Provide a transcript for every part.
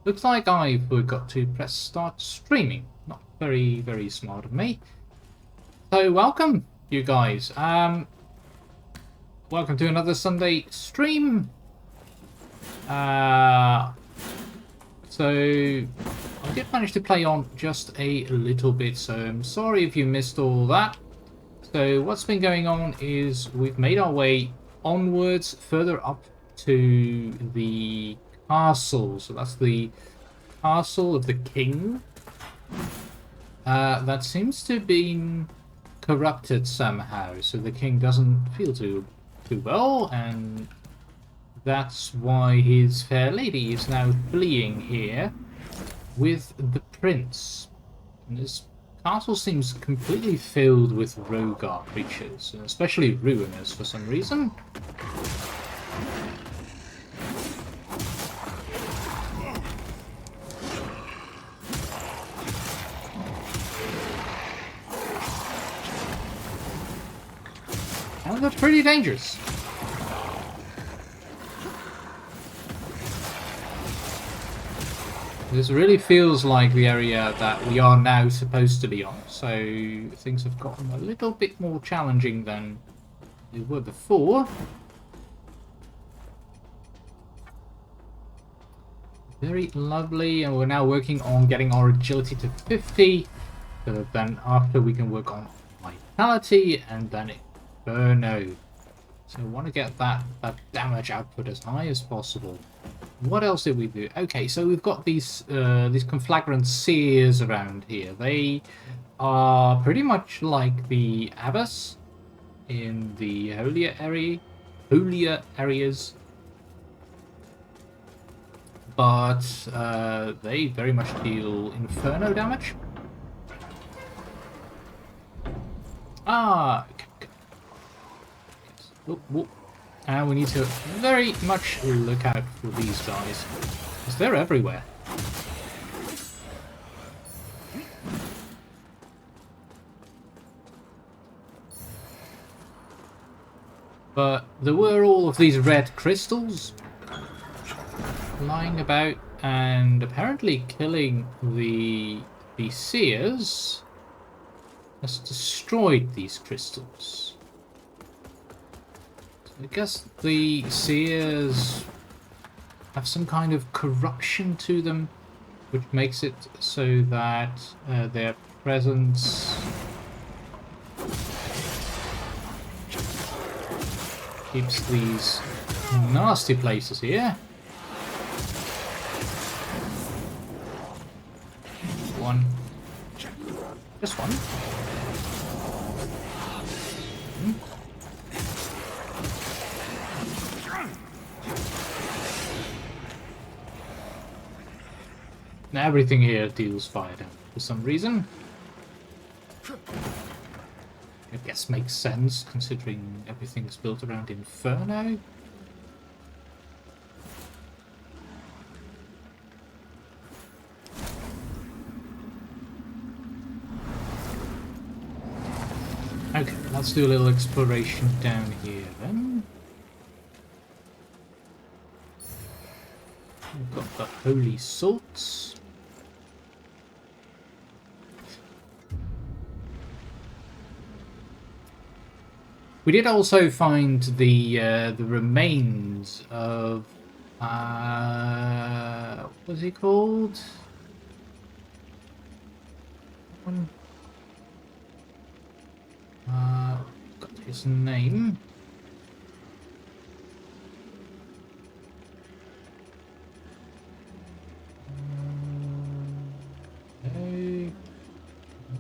Looks like I forgot to press start streaming. Not very, very smart of me. So welcome, you guys. Welcome to another Sunday stream. So I did manage to play on just a little bit, so I'm sorry if you missed all that. So what's been going on is we've made our way onwards, further up to the castle. So that's the castle of the king. That seems to have been corrupted somehow, so the king doesn't feel too well, and that's why his fair lady is now fleeing here with the prince. And this castle seems completely filled with Rogar creatures, especially ruiners for some reason. And they're pretty dangerous. This really feels like the area that we are now supposed to be on, so things have gotten a little bit more challenging than they were before. Very lovely, and we're now working on getting our agility to 50, so then after we can work on vitality, and then Inferno. So I want to get that damage output as high as possible. What else did we do? Okay, so we've got these conflagrant seers around here. They are pretty much like the abbess in the holier areas, but they very much deal inferno damage. And we need to very much look out for these guys, because they're everywhere. But there were all of these red crystals lying about, and apparently killing the seers has destroyed these crystals. I guess the seers have some kind of corruption to them, which makes it so that their presence keeps these nasty places here. One. Just one. Now everything here deals fire damage for some reason. I guess makes sense considering everything's built around Inferno. Okay, let's do a little exploration down here then. We've got the holy salts. We did also find the remains of what was he called? Got his name.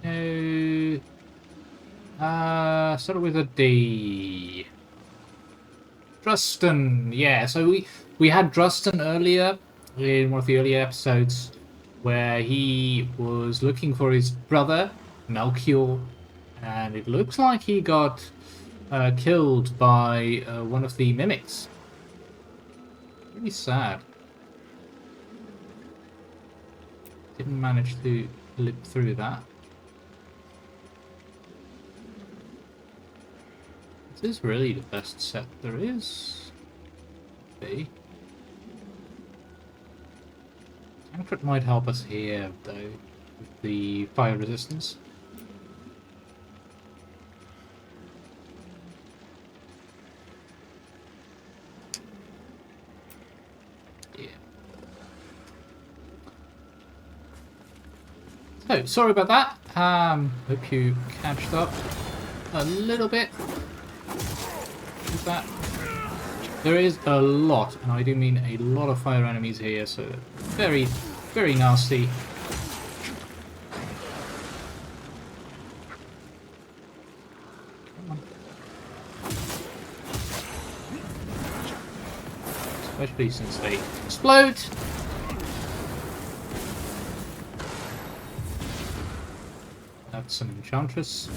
No. Started with a D. Drustan, yeah. So we had Drustan earlier in one of the earlier episodes, where he was looking for his brother Melchior, and it looks like he got killed by one of the mimics. Really sad. Didn't manage to live through that. This is really the best set there is. Okay. Hatred might help us here, though, with the fire resistance. Yeah. So, sorry about that. Hope you catched up a little bit with that. There is a lot, and I do mean a lot of fire enemies here, so very, very nasty. Come on. Especially since they explode. That's an enchantress.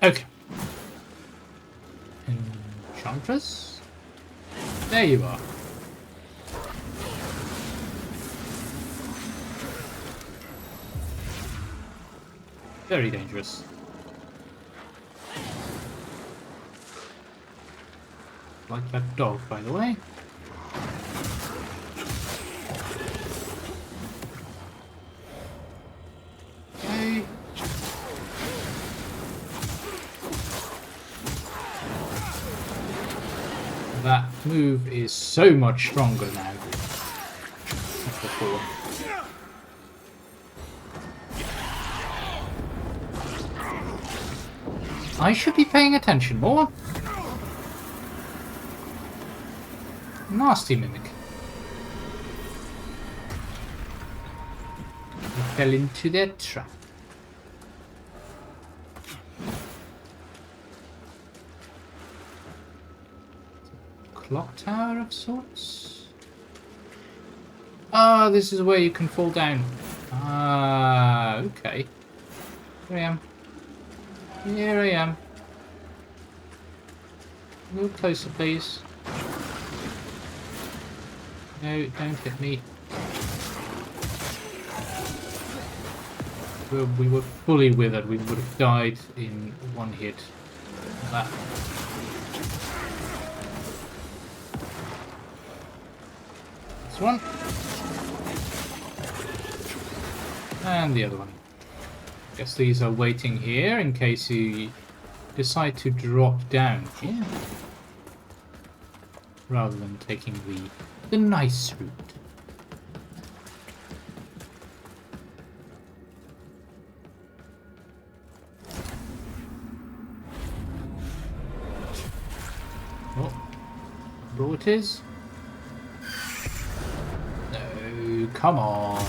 Okay. Enchantress? There you are. Very dangerous. Like that dog, by the way. Okay. That move is so much stronger now than before. I should be paying attention more. Nasty mimic. I fell into their trap. Clock tower of sorts? Ah, this is where you can fall down. Ah, okay. Here I am. Here I am. A little closer, please. No, don't hit me. We were fully withered. We would have died in one hit. That. This one. And the other one. Guess these are waiting here in case you decide to drop down here. Rather than taking the nice route. Oh, bro it is. No, come on.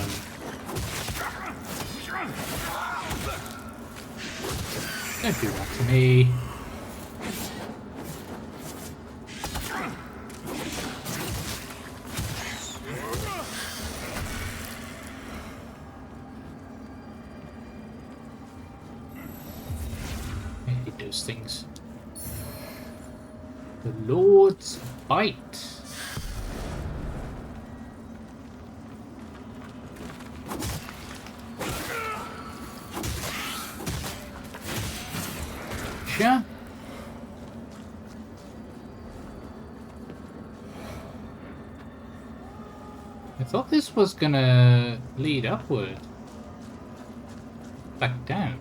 Don't do that to me. Things. The Lord's Bite. Sure. I thought this was gonna lead upward. Back down.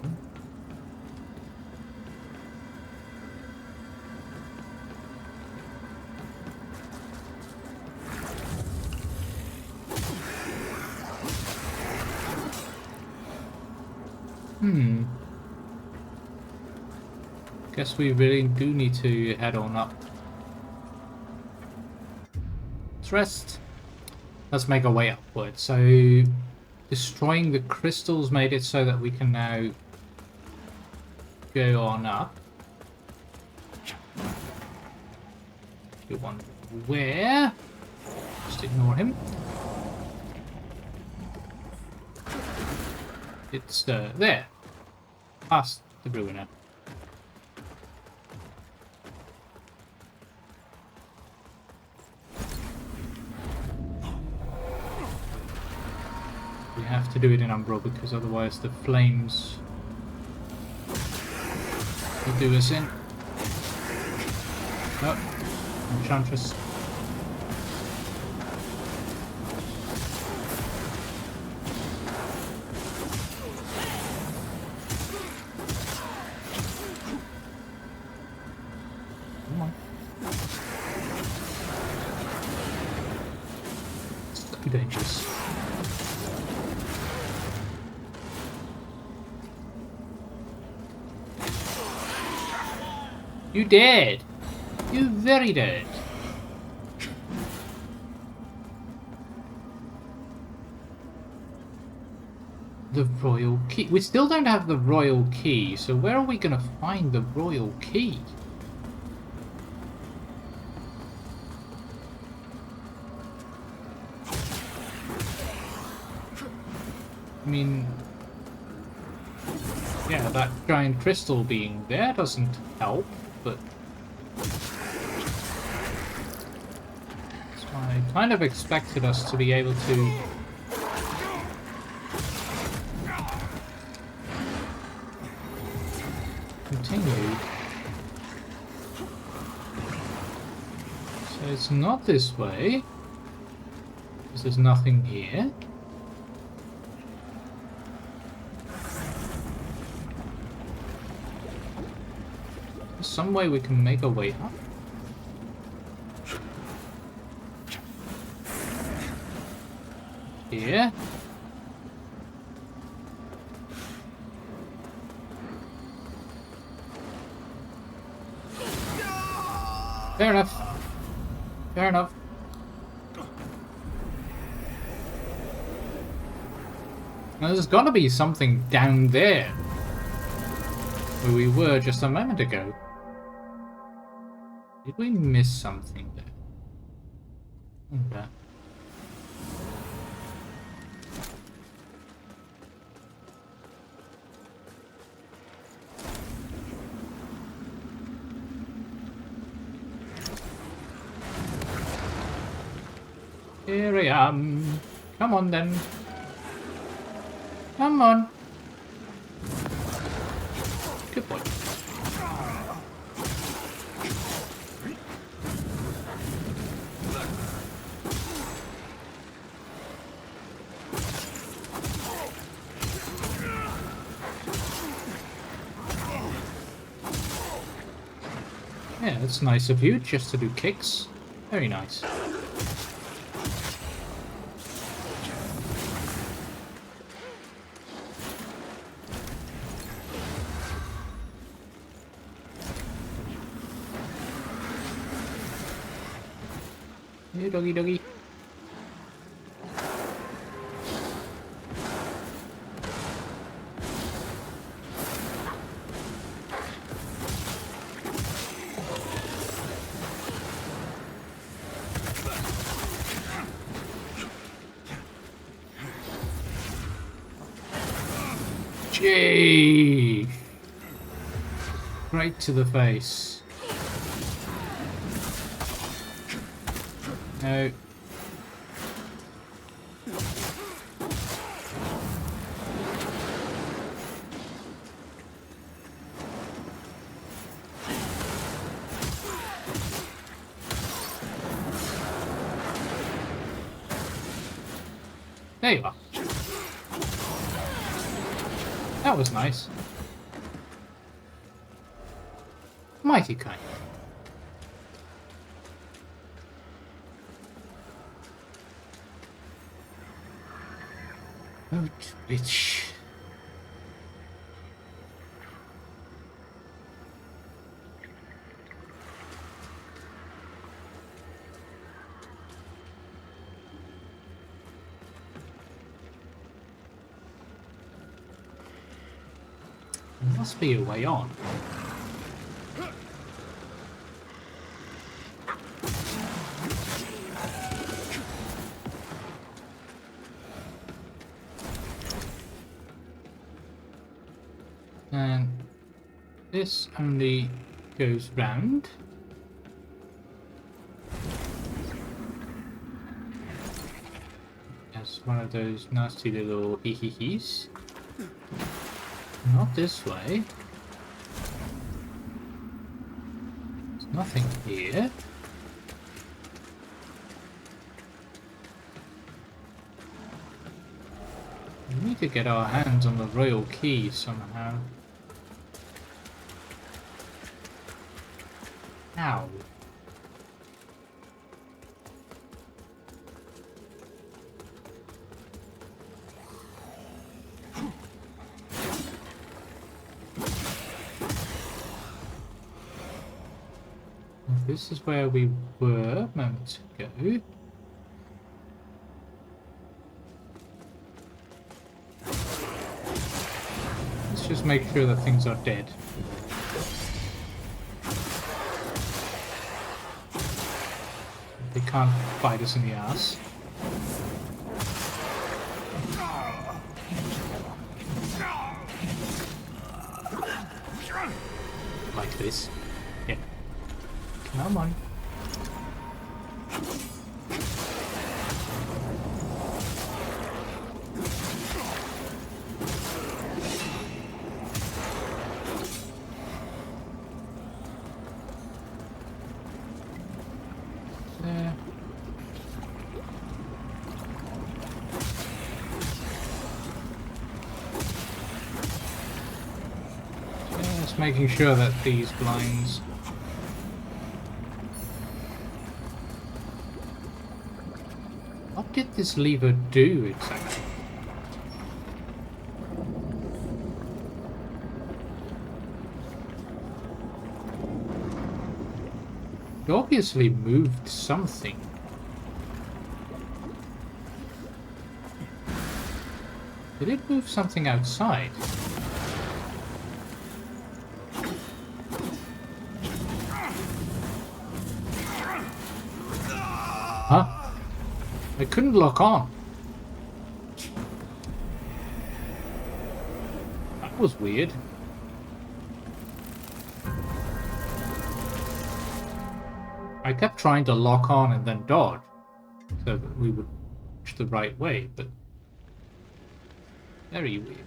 Guess we really do need to head on up. Let's rest. Let's make our way upward. So, destroying the crystals made it so that we can now go on up. You wonder where? Just ignore him. It's there. Past the ruiner. We have to do it in Umbral because otherwise the flames will do us in. Oh, Enchantress. Come on. So dangerous. You dead. You very dead. The royal key. We still don't have the royal key, so where are we gonna find the royal key? I mean, yeah, that giant crystal being there doesn't help, but so I kind of expected us to be able to continue. So it's not this way, because there's nothing here. There's some way we can make a way up. Here. Fair enough. Fair enough. Now, there's got to be something down there where we were just a moment ago. Did we miss something there? Okay. Here I am. Come on then. Come on. Good boy. Yeah, it's nice of you just to do kicks. Very nice. Hey, doggy doggy. Gee! Right to the face. No. There you are. That was nice. Mighty kind. Oh, bitch. There must be a way on. And this only goes round. As one of those nasty little hee-hee-hees. Not this way. Nothing here. We need to get our hands on the royal key somehow. Ow. This is where we were moments ago. Let's just make sure that things are dead. They can't bite us in the ass. Like this. Yeah. Come on. There. Just making sure that these blinds. What did this lever do exactly? It obviously moved something. Did it move something outside? Huh? I couldn't lock on. That was weird. I kept trying to lock on and then dodge so that we would push the right way, but very weird.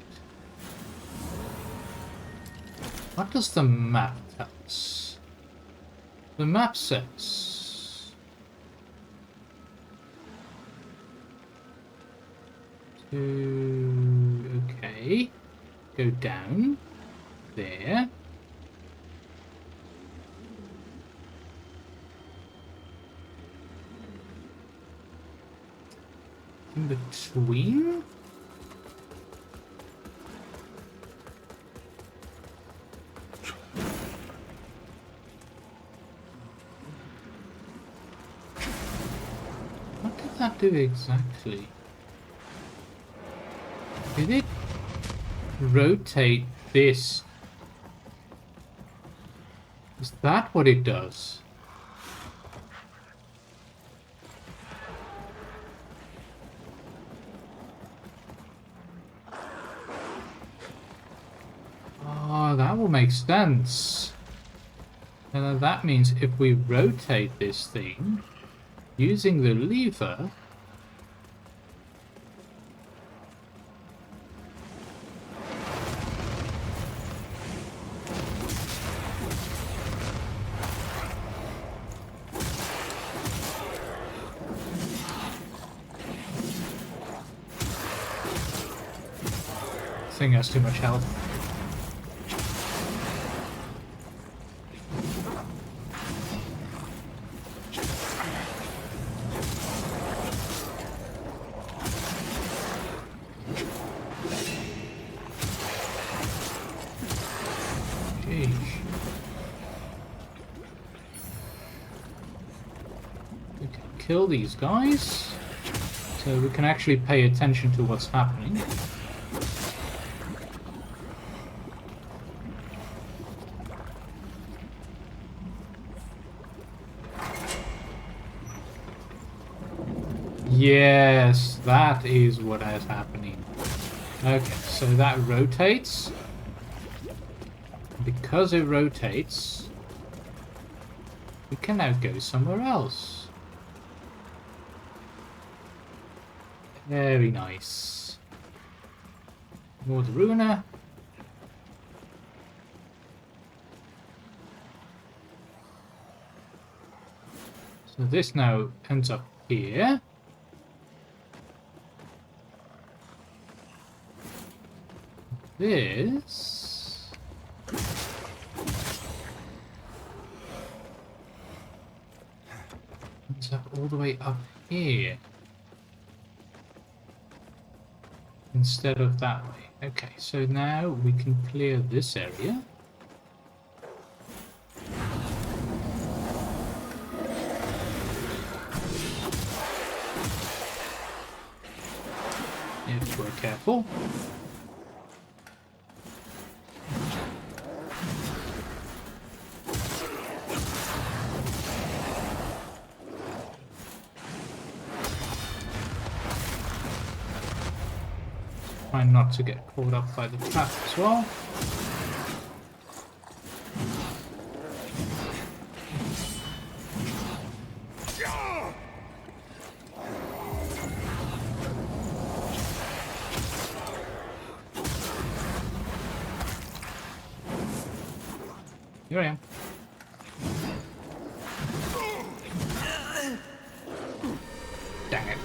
What does the map tell us? The map says okay, go down there. In between? What did that do exactly? Did it rotate this? Is that what it does? Oh, that will make sense. And then that means if we rotate this thing using the lever, this thing has too much health. We can kill these guys, so we can actually pay attention to what's happening. Yes, that is what is happening. Okay, so that rotates. Because it rotates, we can now go somewhere else. Very nice. More Runa. So this now ends up here. This ends up all the way up here. Instead of that way. Okay, so now we can clear this area. If we're careful. Try not to get caught up by the trap as well. Here I am. Dang it.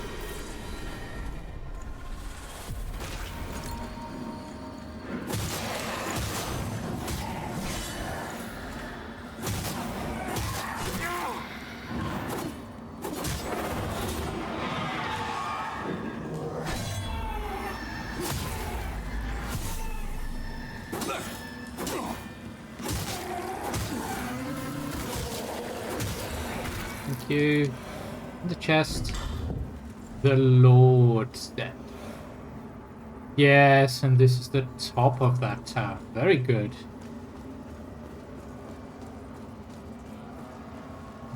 Thank you. The chest. The Lord's Den. Yes, and this is the top of that tower. Very good.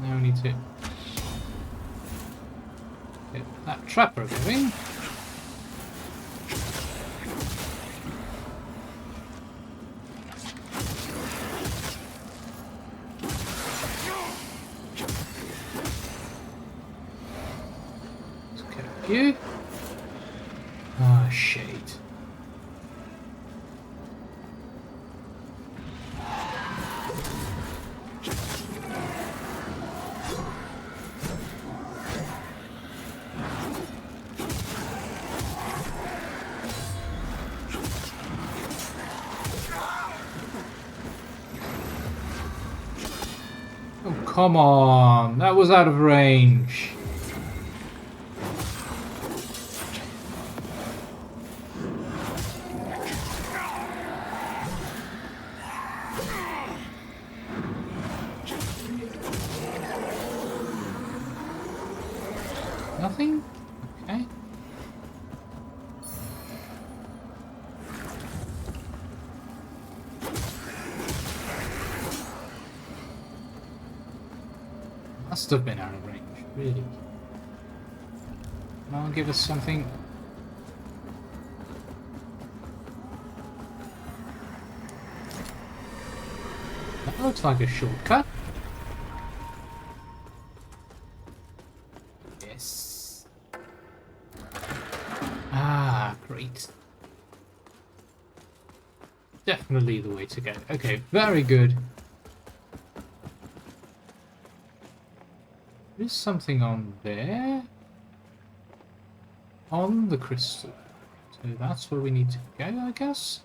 Now we need to get that trapper going. You? Ah, shade. Oh, come on. That was out of range. Nothing? Okay. Must have been out of range, really. Now give us something. That looks like a shortcut. Yes. Ah, great. Definitely the way to go. Okay, very good. There's something on there. On the crystal. So that's where we need to go, I guess.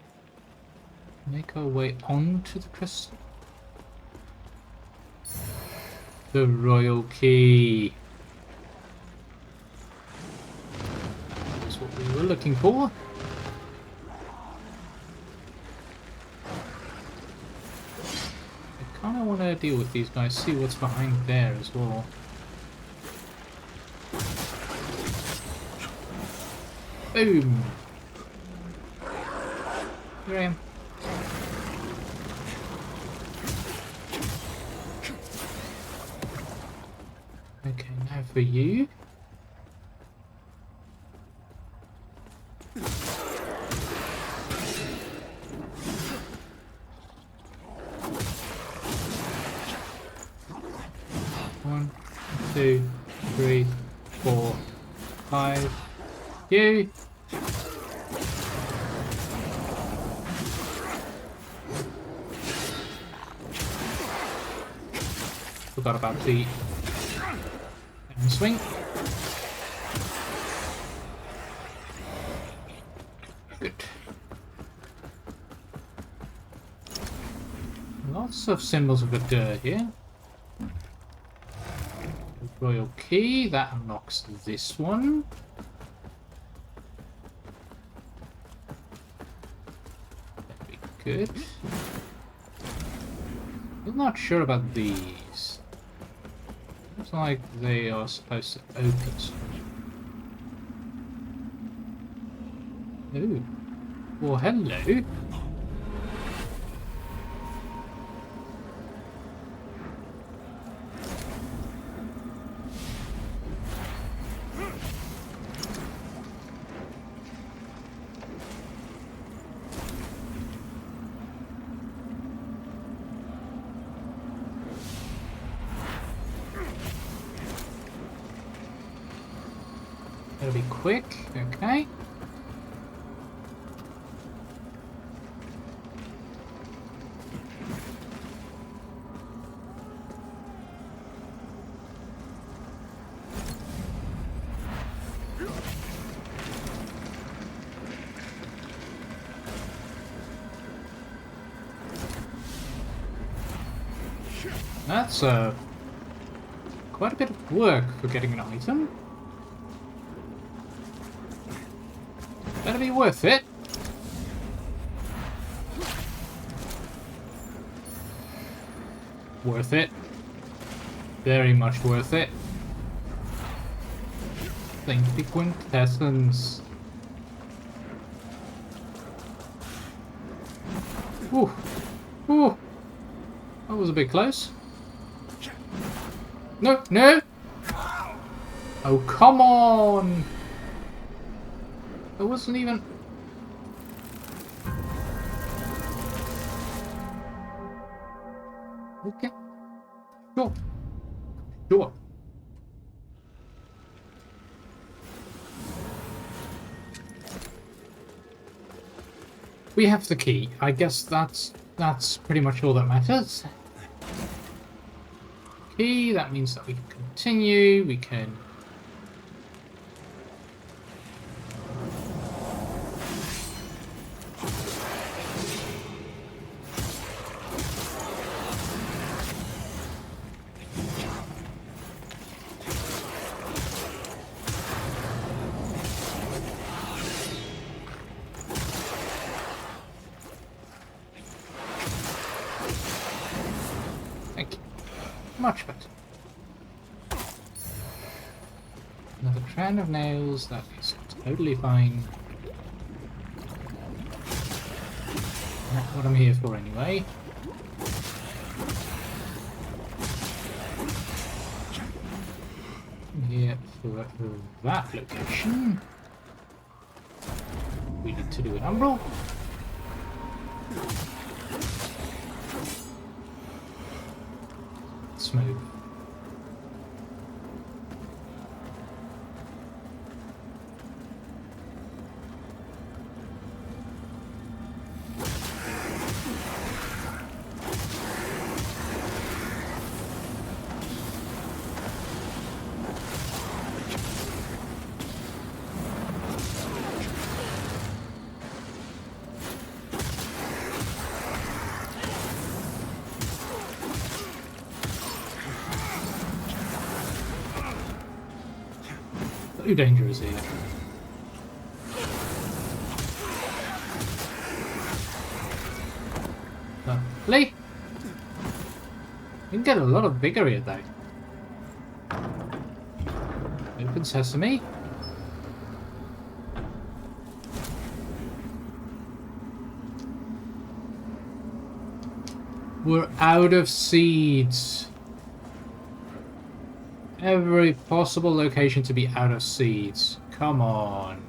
Make our way onto the crystal. The royal key. That's what we were looking for. I kind of want to deal with these guys, see what's behind there as well. Boom! Here I am. Okay, now for you. One, two, three, 4, 5. You. Forgot about the And swing. Good. Lots of symbols of a dirt here. Royal key, that unlocks this one. That'd be good. I'm not sure about these. Looks like they are supposed to open something. Ooh. Well, hello. Gotta be quick, okay. That's quite a bit of work for getting an item. Better be worth it. Worth it. Very much worth it. Thank you, quintessence. Ooh. Ooh. That was a bit close. No, no! Oh, come on! It wasn't even... Okay. Sure. Sure. We have the key. I guess that's pretty much all that matters. Key, that means that we can continue, we can... Thank you. Much better. Another strand of nails, that is totally fine. Not what I'm here for anyway. I'm here for that location. We need to do an umbral. Smooth. Too dangerous here. Lovely. We can get a lot of vigor here though. Open sesame. We're out of seeds. Every possible location to be out of seeds. Come on.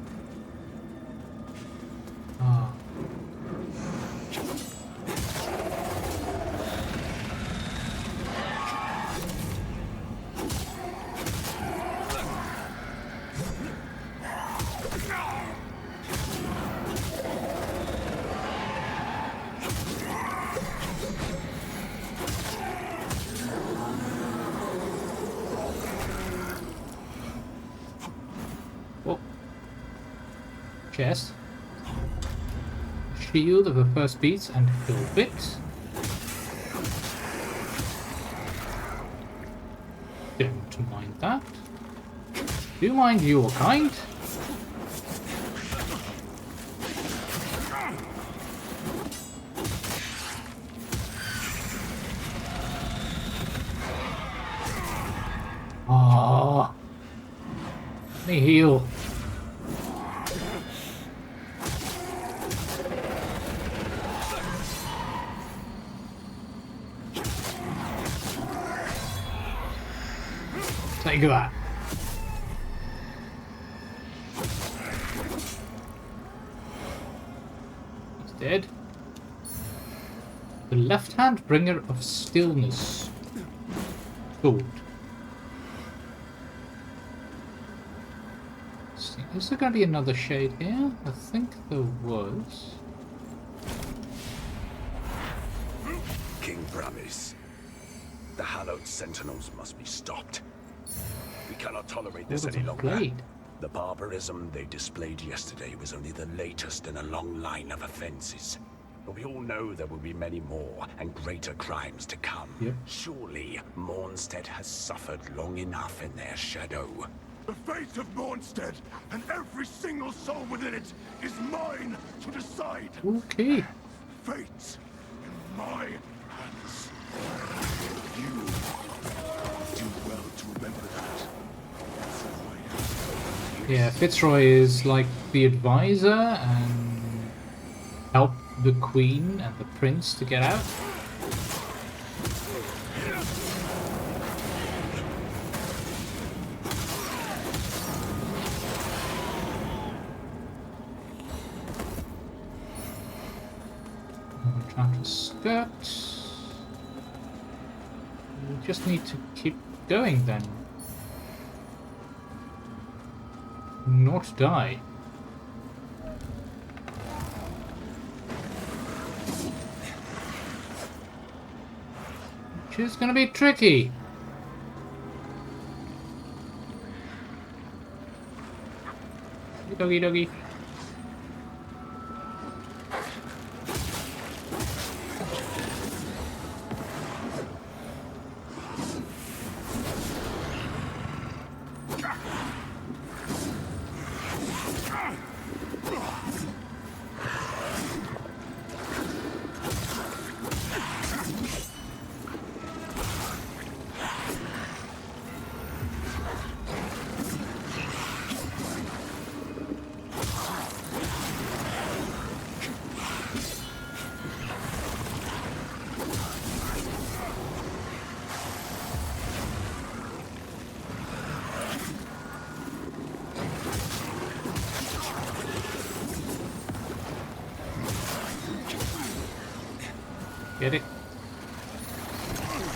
Oh. chest. Shield of the first beats and hill bit. Don't mind that. Do mind your kind. Ah, let me heal. Take that. He's dead. The left hand bringer of stillness. Gold. See, is there going to be another shade here? I think there was. King Bramis, the hallowed sentinels must be stopped. We cannot tolerate this any longer. Blade. The barbarism they displayed yesterday was only the latest in a long line of offenses. But we all know there will be many more and greater crimes to come. Yep. Surely Mornstead has suffered long enough in their shadow. The fate of Mornstead and every single soul within it is mine to decide. Okay. Fate in my hands. You do well to remember that. Yeah, Fitzroy is like the advisor and help the queen and the prince to get out. Trying to skirt. We just need to keep going then. Not die. Which is gonna be tricky. Doggy doggy. Get it?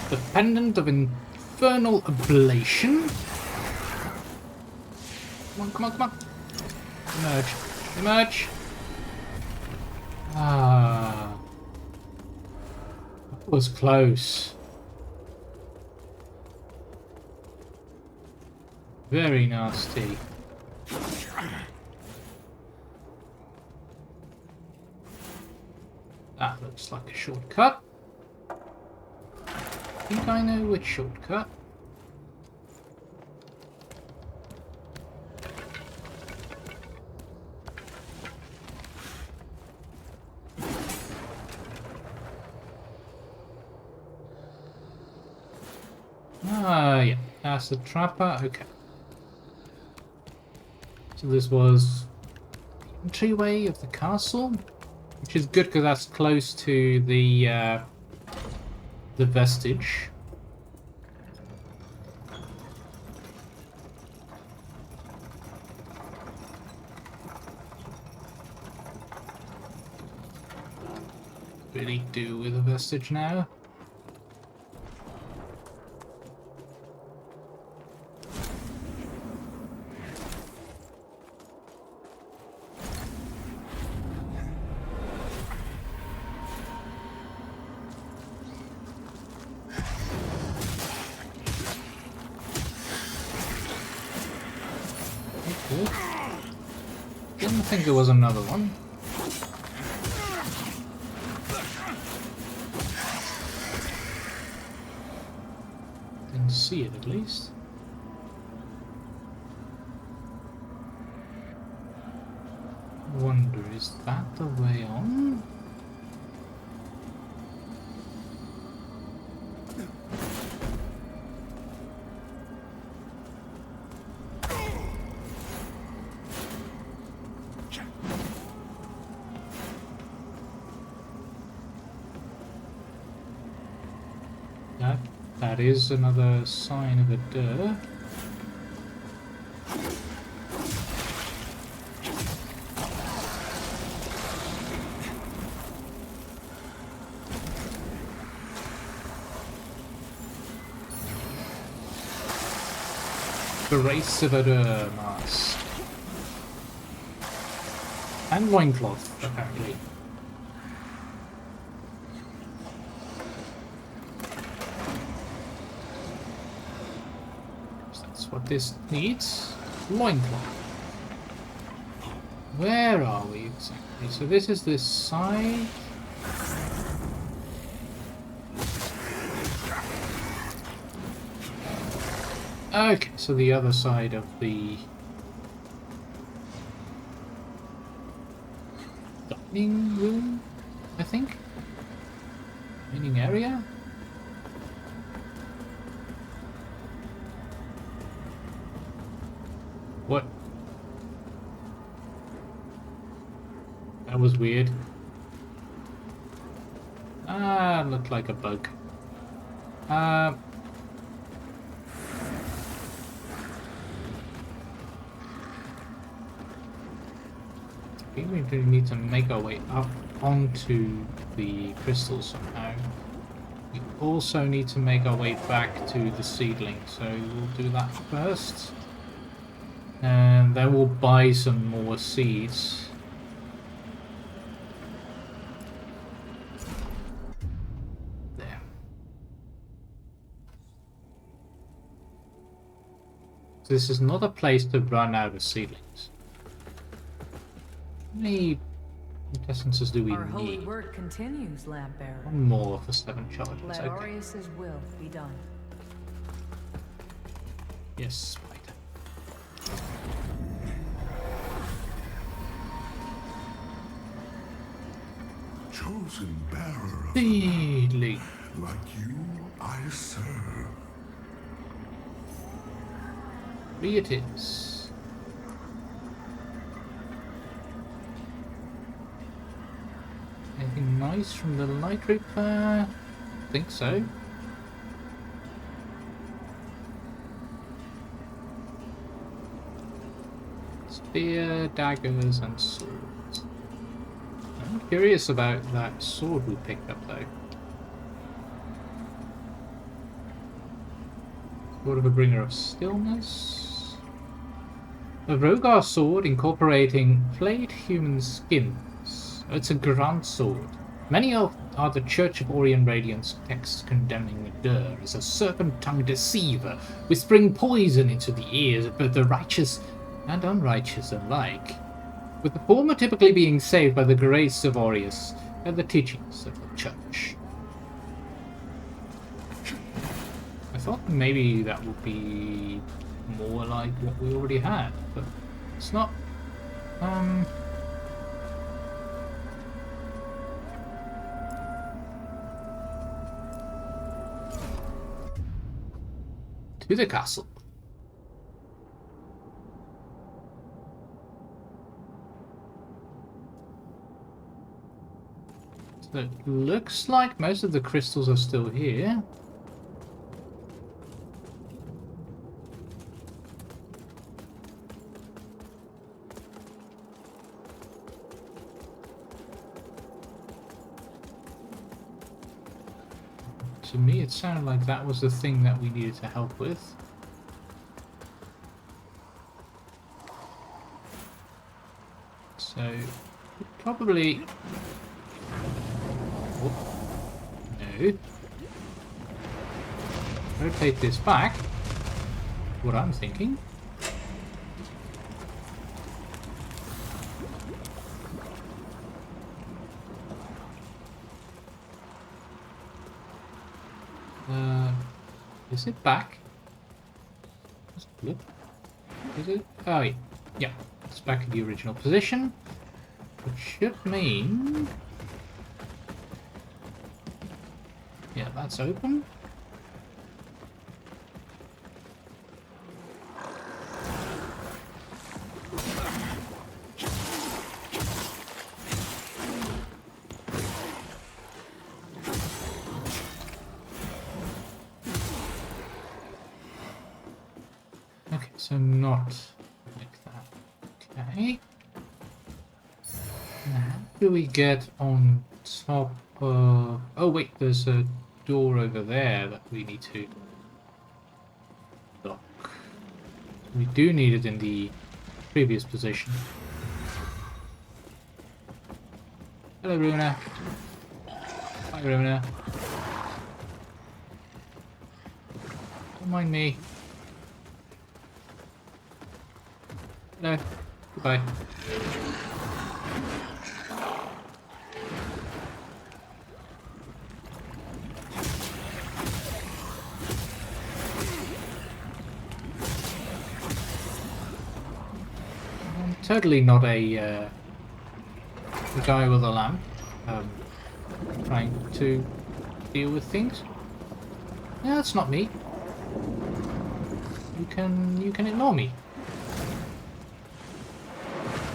The Pendant of Infernal Ablation. Come on, come on, come on. Emerge. Emerge. Ah. That was close. Very nasty. That looks like a shortcut. I think I know which shortcut. Ah, yeah, that's the trapper. Okay. So this was the entryway of the castle. Which is good because that's close to the vestige. Really do with a vestige now. Didn't think there was another one. Didn't see it at least. Wonder, is that the way on? That is another sign of a door. The race of a door mask. And loincloth, apparently. What this needs? Loincloth. Where are we exactly? So this is this side. Okay, so the other side of the dining room, I think? Dining area? What? That was weird. Ah, looked like a bug. I think we do need to make our way up onto the crystal somehow. We also need to make our way back to the seedling, so we'll do that first. And then we'll buy some more seeds. There. This is not a place to run out of seedlings. How many essences do we Our holy need? work continues, lamp bearer. One more for 7 charges. Let Okay. Aureus's will be done. Yes, spider. Chosen bearer of Seedling. like you, I serve. Three it is. Anything nice from the light reaper? Think so. Spear, daggers, and swords. I'm curious about that sword we picked up though. Sword of a bringer of stillness. A Rogar sword incorporating flayed human skins. It's a grand sword. Many are the Church of Orient Radiance texts condemning Dur as a serpent-tongued deceiver, whispering poison into the ears of both the righteous and unrighteous alike, with the former typically being saved by the grace of Aureus and the teachings of the Church. I thought maybe that would be more like what we already had, but it's not. To the castle. So it looks like most of the crystals are still here. To me, it sounded like that was the thing that we needed to help with. So, probably... Oh. No. Rotate this back. What I'm thinking. Is it back? Let's look. Is it? Oh, yeah. Yeah. It's back in the original position. Which should mean... Yeah, that's open. Okay, so not like that. Okay. Now, how do we get on top of... Oh wait, there's a door over there that we need to lock. We do need it in the previous position. Hello, Runa. Hi, Runa. Don't mind me. No. Goodbye. I'm totally not a guy with a lamp. Trying to deal with things. Yeah, that's not me. You can ignore me.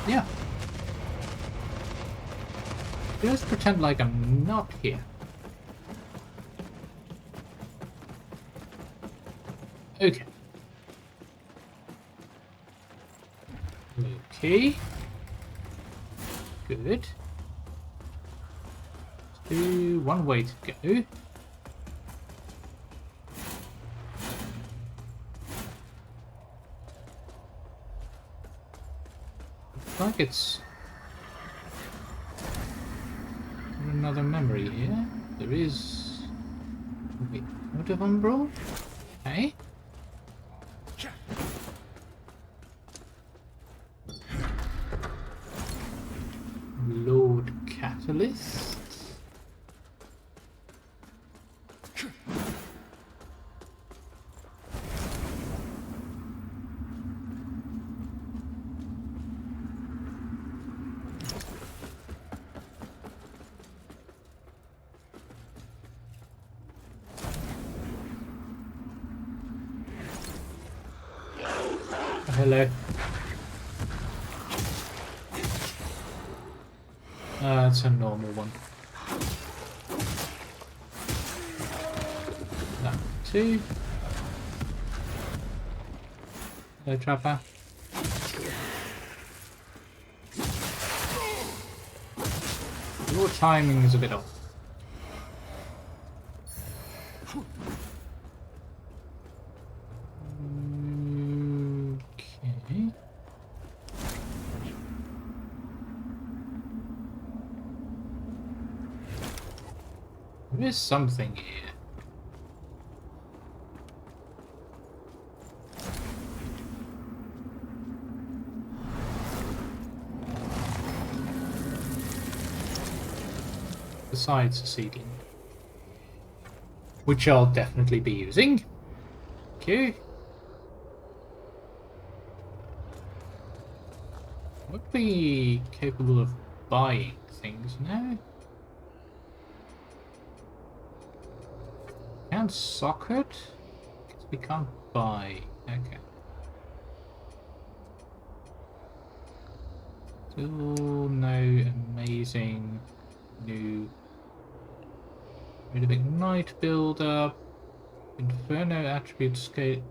Yeah. Just pretend like I'm not here. Okay. Okay. Good. Let's do one way to go. Looks like it's another memory here. There is the out of umbral. Okay. Lord Catalyst. Hello. It's a normal one. That two. Hello, Trapper. Your timing is a bit off. Okay. There is something here. Besides the seedling. Which I'll definitely be using. Okay. Would be capable of buying things now. Can't socket? Guess we can't buy. Okay. Still no amazing new bit of ignite build up. Inferno attribute scale.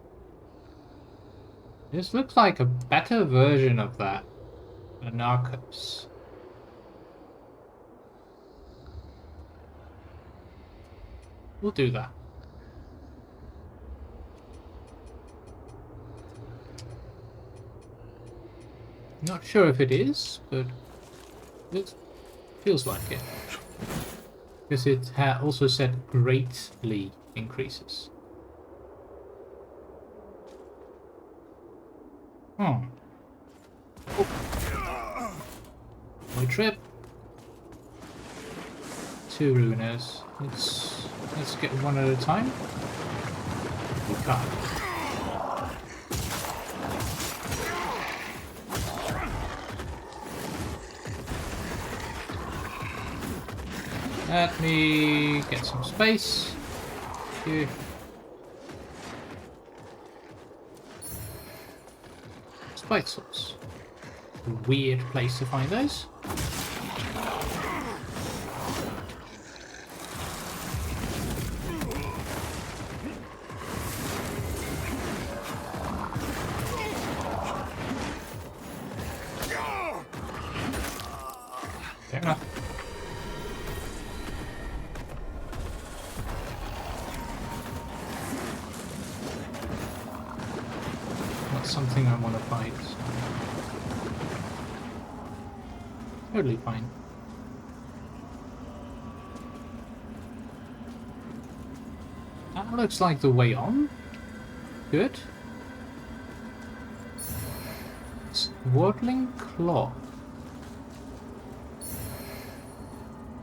This looks like a better version of that. Narcos. We'll do that. Not sure if it is, but it feels like it. Because it also said greatly increases. Oh. My trip. 2 ruiners. Let's get one at a time. We can't. Let me get some space. Here. Spike swords. Weird place to find those. Fair enough. Not something I want to fight. Totally fine. That looks like the way on. Good. Swaddling Cloth.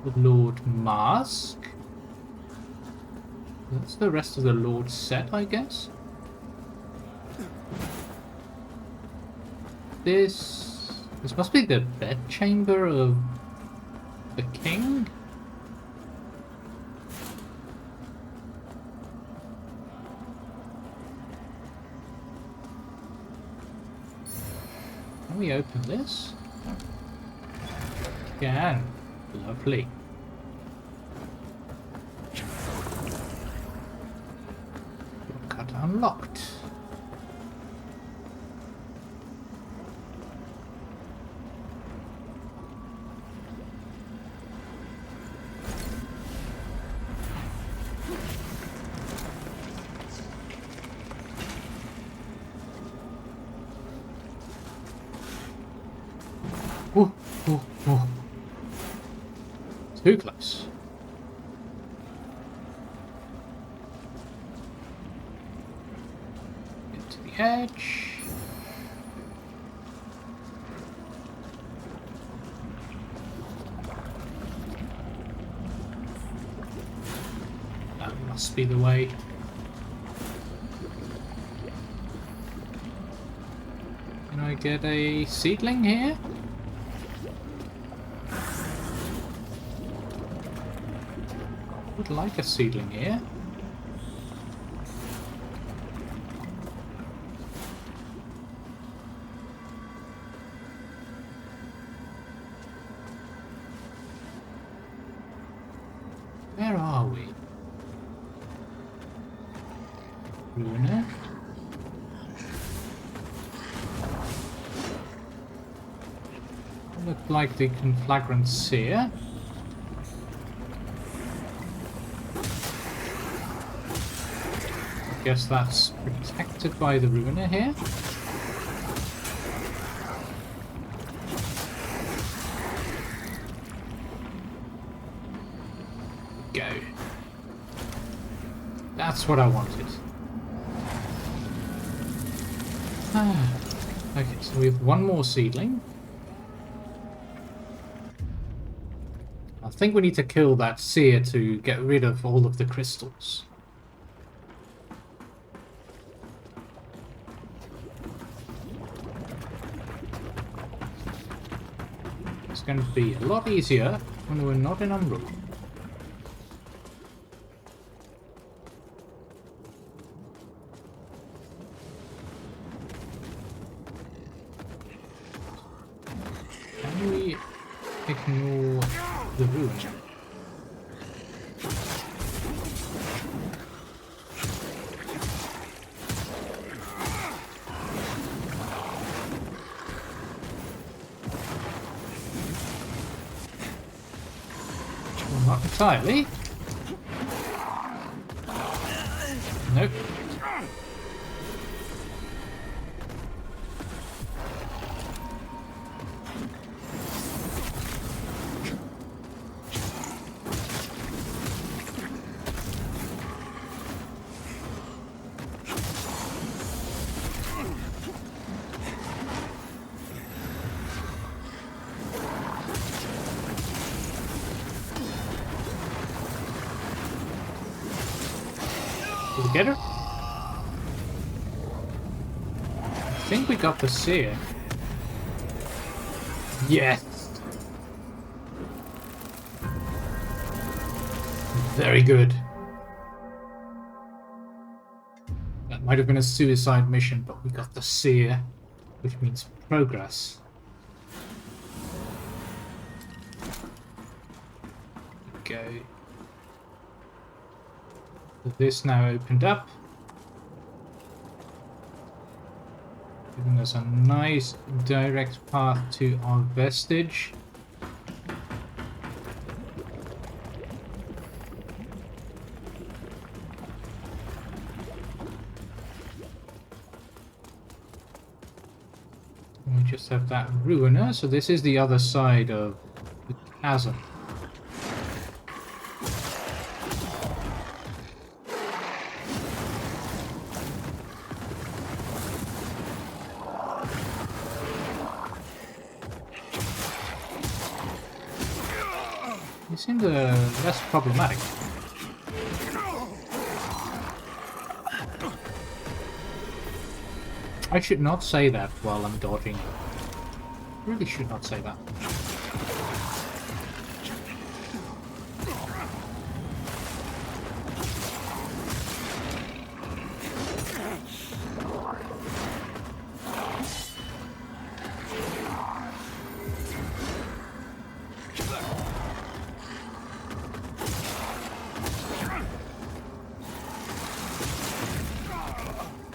The Lord Mask. That's the rest of the Lord set, I guess. This must be the bedchamber of the king? Can we open this? Can. Lovely. Cut unlocked. Ooh, ooh, ooh. Too close. Get to the edge. That must be the way. Can I get a seedling here? Would like a seedling here. Where are we? Luna? Look like the conflagrant seer. Guess that's protected by the ruiner here. Go. That's what I wanted. Okay, so we have one more seedling. I think we need to kill that seer to get rid of all of the crystals. It's going to be a lot easier when we're not in Umbral. Can we ignore the ruin? Not entirely. Nope. Did we get her? think we got the seer. Yes! Very good. That might have been a suicide mission, but we got the seer, which means progress. Go. This now opened up, giving us a nice direct path to our vestige. We just have that ruiner, so this is the other side of the chasm. It seems less problematic. I should not say that while I'm dodging. Really should not say that.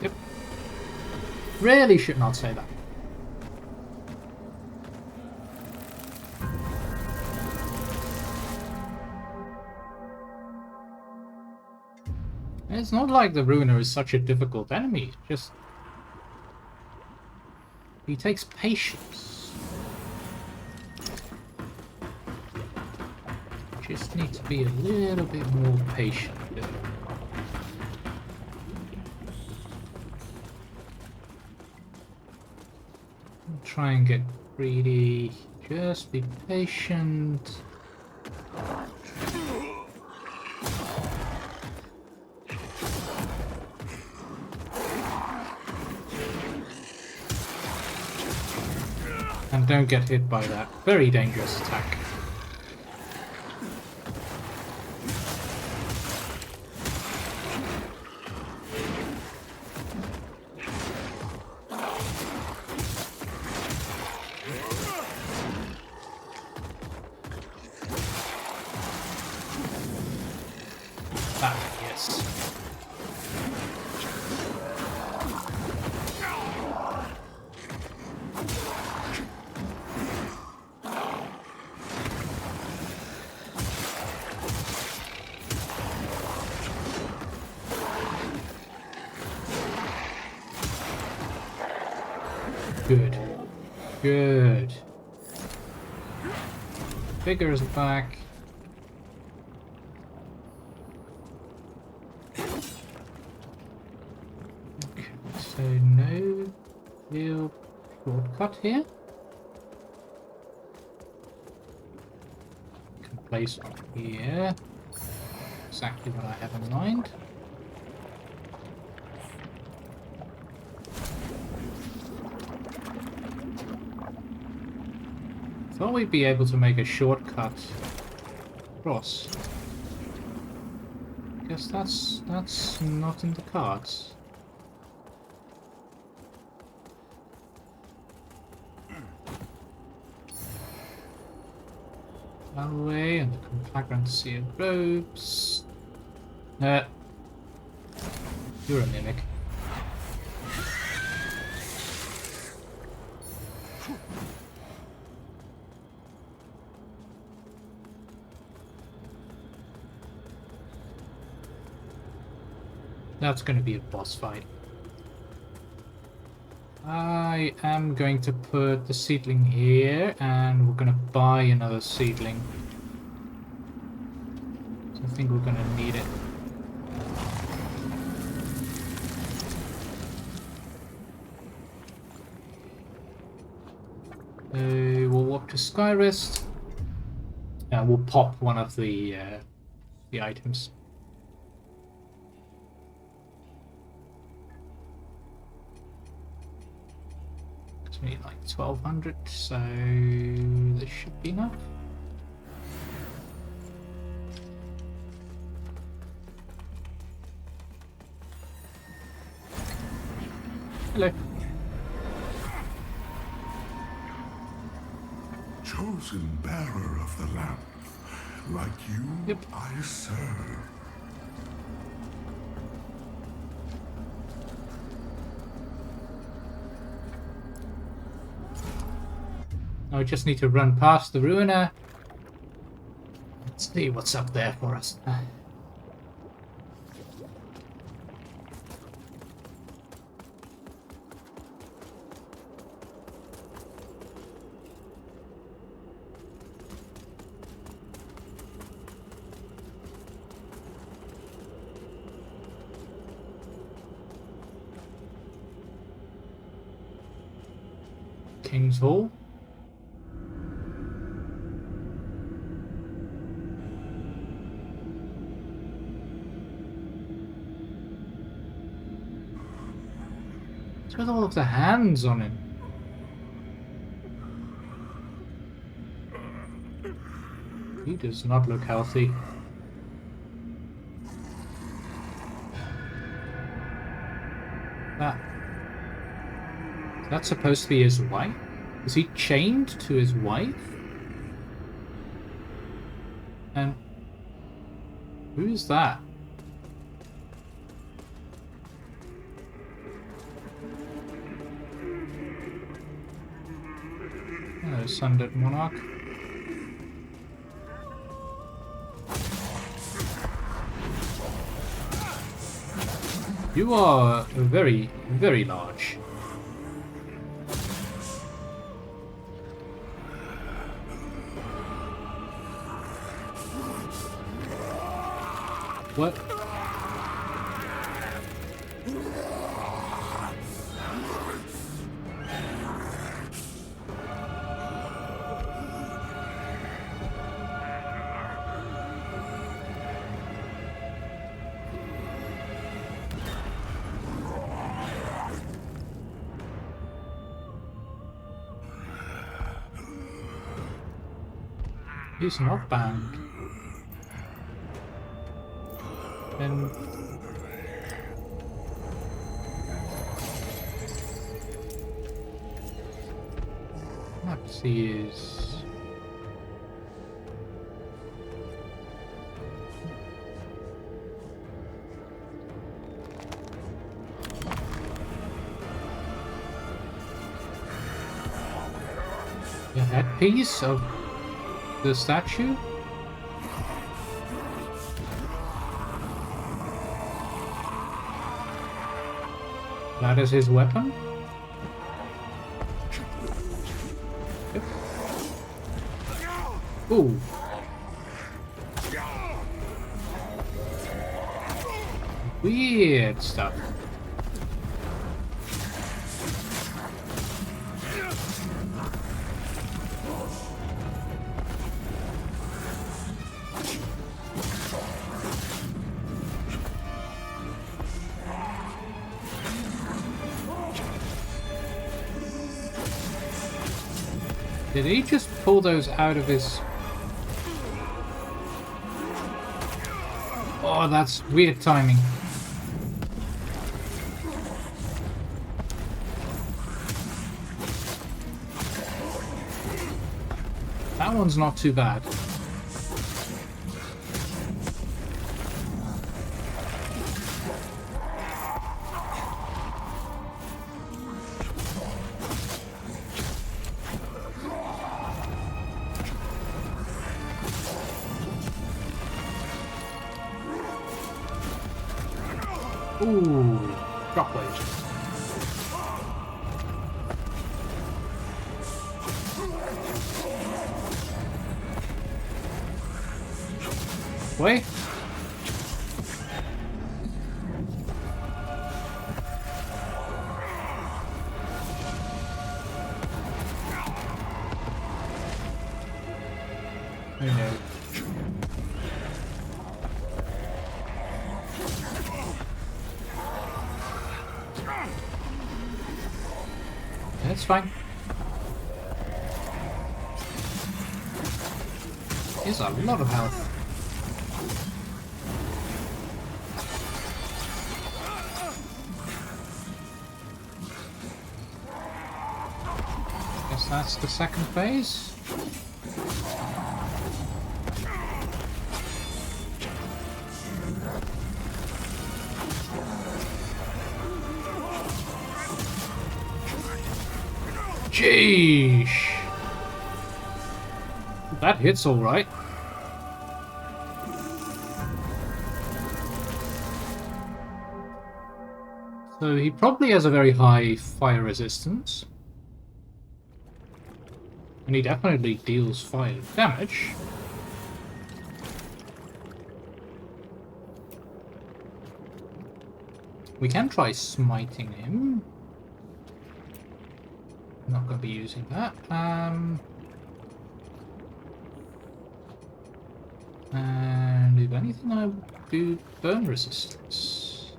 Yep. Really should not say that. It's not like the Ruiner is such a difficult enemy, just... he takes patience. Just need to be a little bit more patient with it. Try and get greedy. Just be patient. And don't get hit by that very dangerous attack. That, yes. Good. Good. Figures back. Okay, so no real shortcut here. Can place on here. Exactly what I have in mind. Thought we'd be able to make a shortcut across. Guess that's not in the cards. That way, and the conflagrant sealed robes. You're a mimic. That's going to be a boss fight. I am going to put the seedling here, and we're going to buy another seedling. So I think we're going to need it. We'll walk to Skyrest. We'll pop one of the items. So we need like 1200, so this should be enough. Hello. Chosen bearer of the lamp, like you, Yep. I serve. Now we just need to run past the ruiner. Let's see what's up there for us. King's Hall. It's got all of the hands on it. He does not look healthy. That's supposed to be his wife? Is he chained to his wife? And who's that? Hello, Sundered Monarch. You are very, very large. What? He's not bound. And perhaps he is. The headpiece of the statue? That is his weapon? Yep. Ooh. Weird stuff. Did he just pull those out of his... Oh, that's weird timing. That one's not too bad. Ooh, shockwave. Wait. Oh no. That's fine. is a lot of health. Guess that's the second phase. Jeesh! That hits all right. So he probably has a very high fire resistance. And he definitely deals fire damage. We can try smiting him. Not going to be using that. And if anything, I would do burn resistance.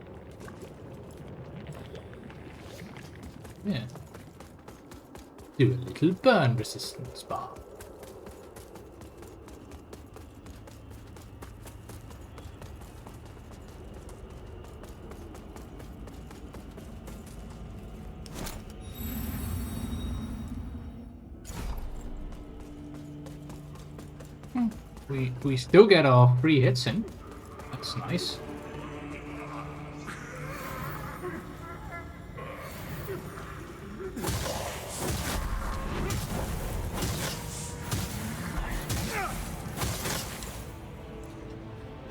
Yeah. Do a little burn resistance bar. We still get our 3 hits in. That's nice.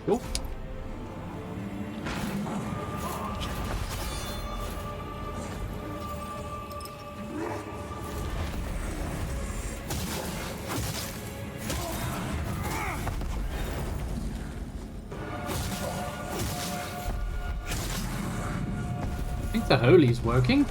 Cool. I think the holy's working.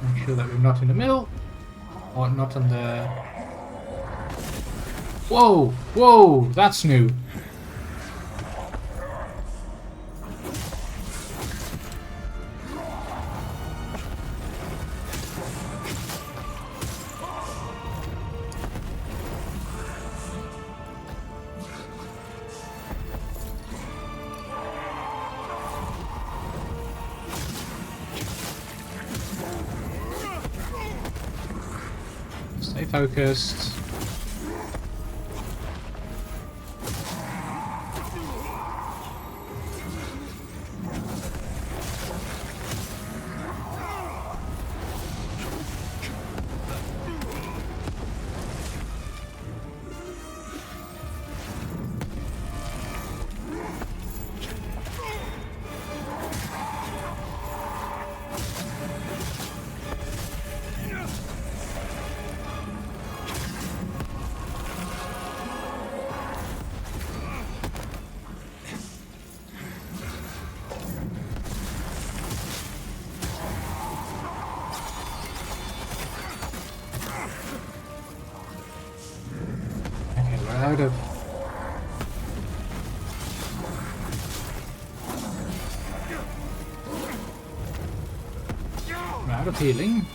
Make sure that we're not in the middle, or not on the... Whoa! Whoa! That's new. Stay focused. Out of we're out of healing.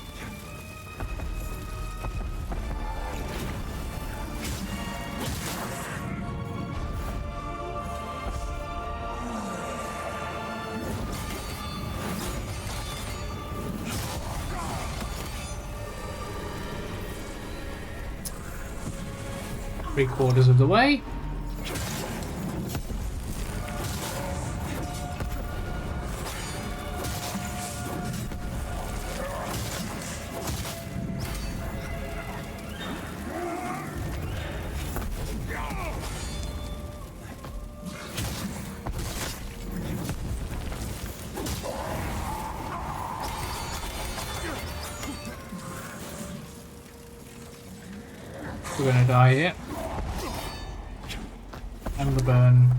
Three-quarters of the way. We're gonna die here. And the burn.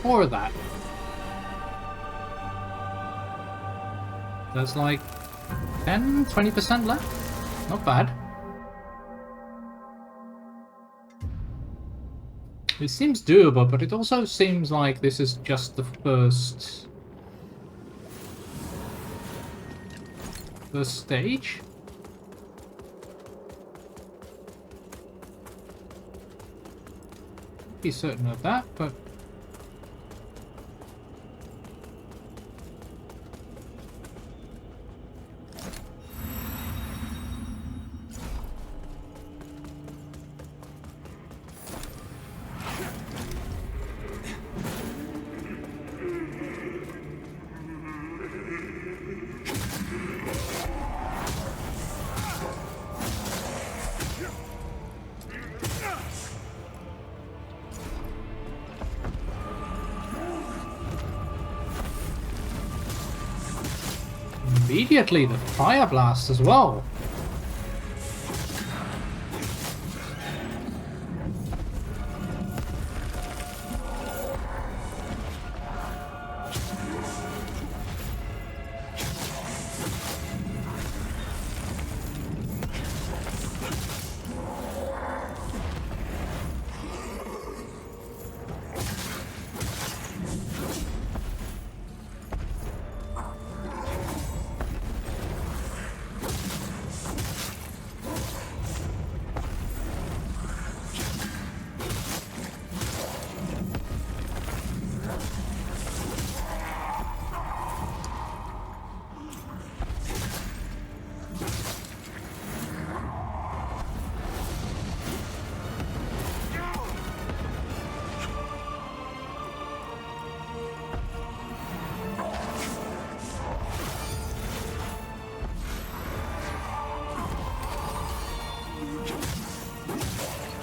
Or that. There's like 10-20% left. Not bad. It seems doable, but it also seems like this is just the first stage. Be certain of that, but immediately the fire blast as well.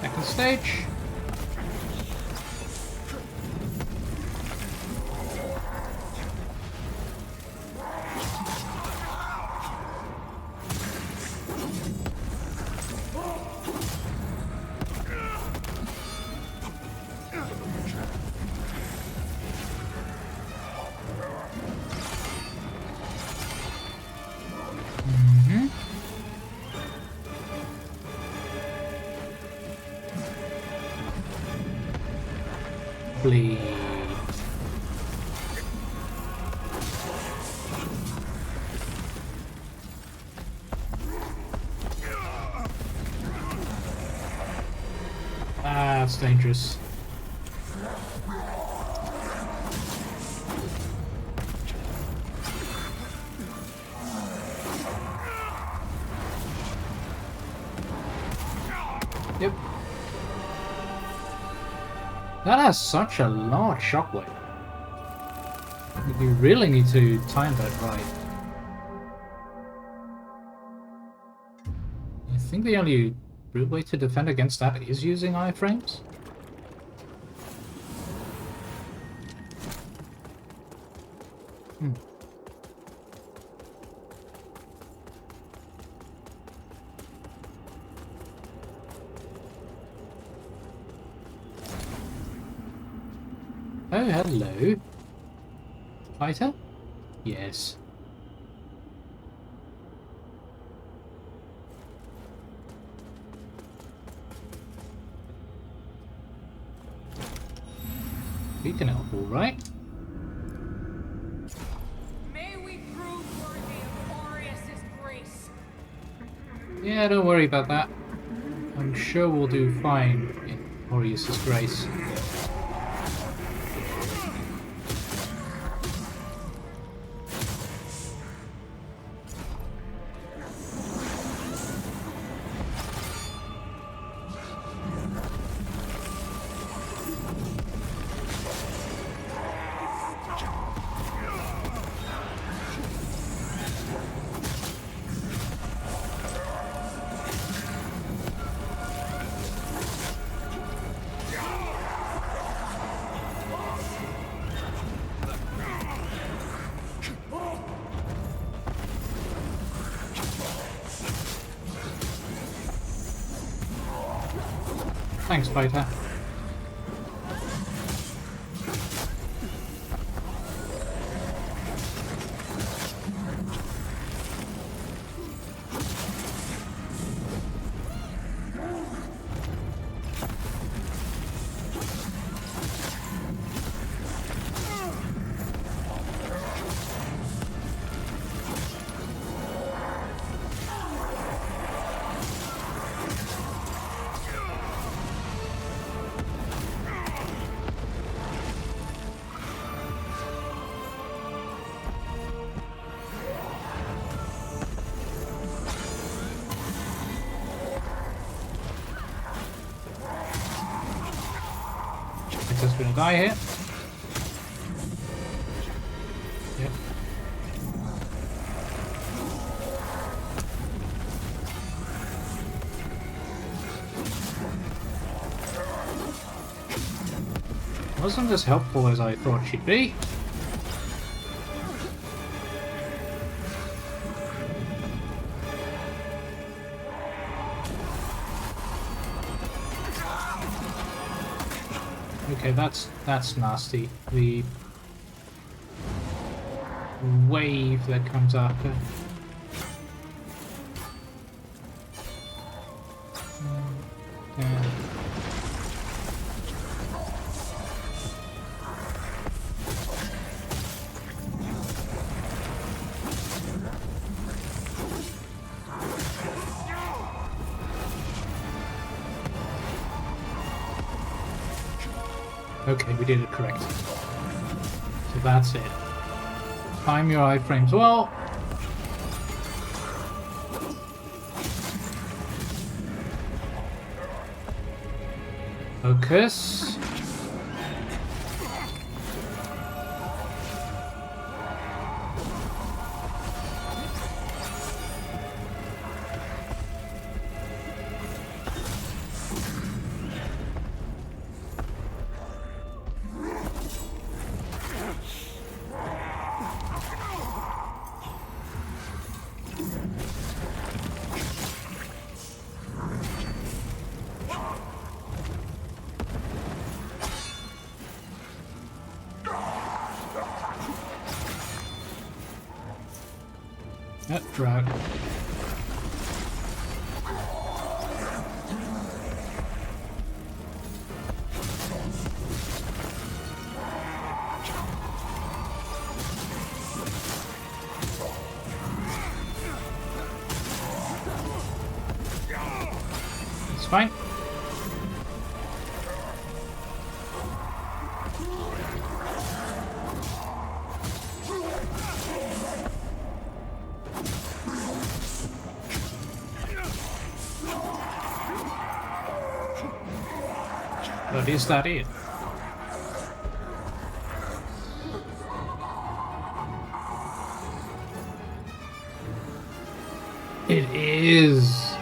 Second stage. Bleed. That's dangerous. Yep. That has such a large shockwave. You really need to time that right. I think the only real way to defend against that is using iframes. Oh, hello. Fighter? Yes. We can help, all right? May we prove worthy of Aureus' grace. Yeah, don't worry about that. I'm sure we'll do fine in Aureus' grace. Thanks, fighter. character's gonna die here. Yep. Wasn't as helpful as I thought she'd be. Okay, that's nasty. The wave that comes after. Yeah. Okay, we did it correct. So that's it. Time your iframes well. Focus. That drought. It's fine. But is that it? It is.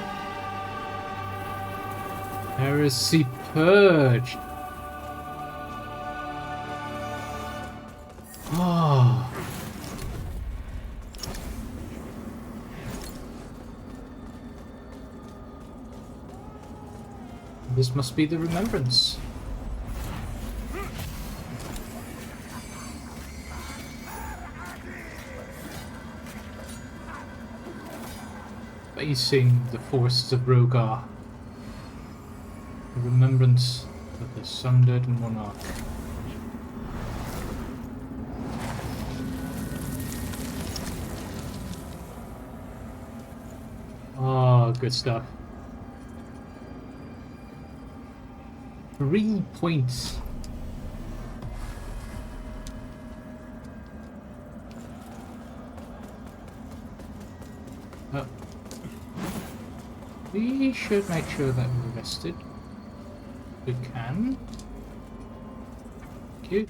Heresy purged. Oh. This must be the remembrance. Facing the forces of Rogar. The remembrance of the sundered monarch. Oh, good stuff. 3 points. Oh. We should make sure that we're rested. We can. Thank you.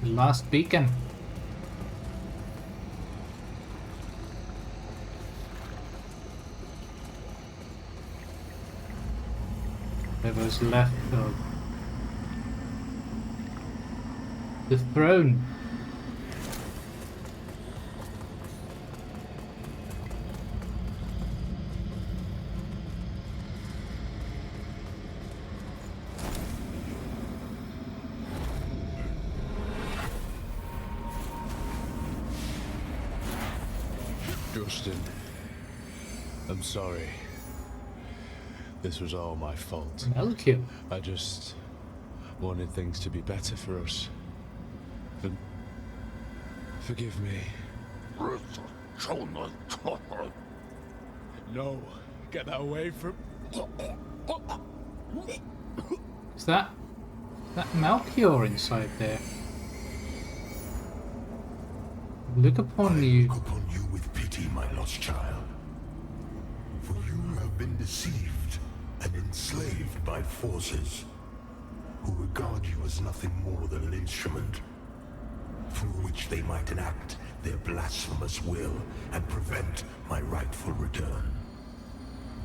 The last beacon. Whatever's left of the throne. Justin, I'm sorry. This was all my fault. Melchior. I just wanted things to be better for us. Forgive me. No, get that away from... Is that Melchior inside there? Look upon you. Look upon you with pity. my lost child. For you have been deceived and enslaved by forces who regard you as nothing more than an instrument through which they might enact their blasphemous will and prevent my rightful return.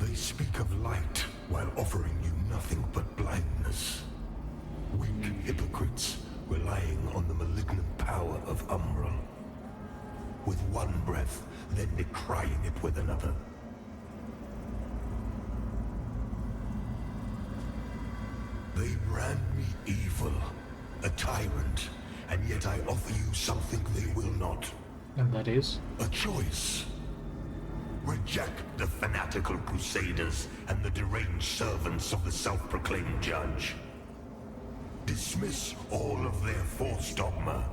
They speak of light while offering you nothing but blindness. Weak hypocrites relying on the malignant power of Umbral. With one breath, then decrying it with another. They brand me evil, a tyrant, and yet I offer you something they will not. And that is? A choice. Reject the fanatical crusaders and the deranged servants of the self-proclaimed judge. Dismiss all of their false dogma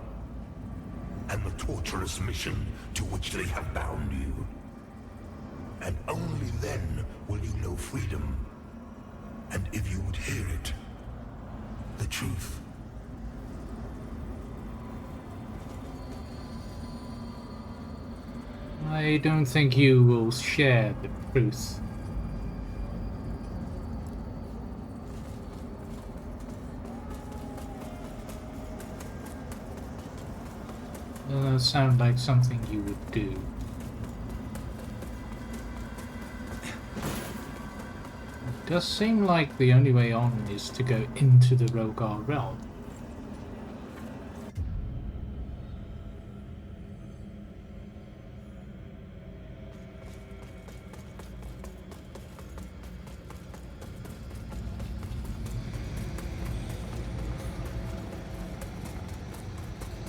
and the torturous mission to which they have bound you. And only then will you know freedom. And if you would hear it, the truth. I don't think you will share the truth. Doesn't sound like something you would do. It does seem like the only way on is to go into the Rogar realm.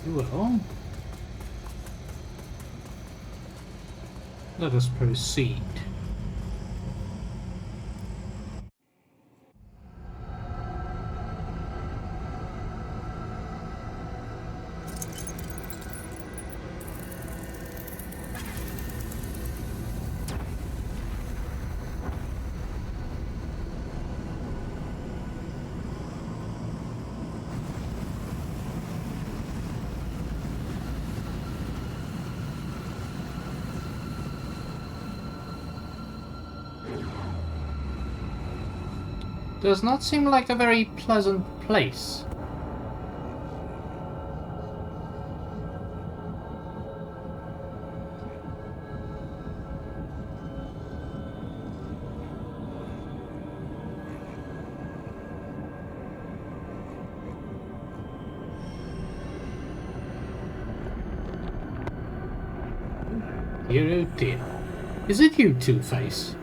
Well, let us proceed. Does not seem like a very pleasant place. Dear, oh dear. Is it you, Two-Face?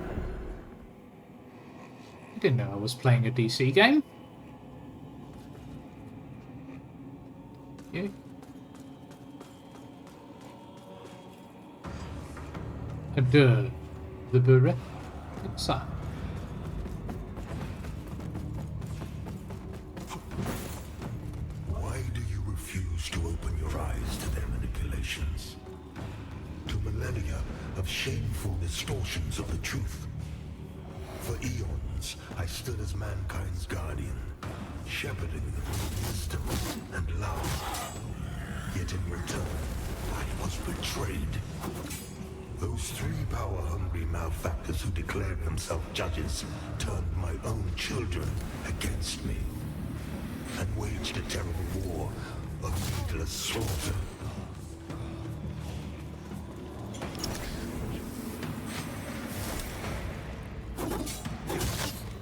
I didn't know I was playing a DC game. Okay. The beret. What's that? Why do you refuse to open your eyes to their manipulations? To millennia of shameful distortions of the truth? For eons, I stood as mankind's guardian, shepherding them with wisdom and love. Yet in return, I was betrayed. Those three power-hungry malefactors who declared themselves judges turned my own children against me and waged a terrible war of needless slaughter.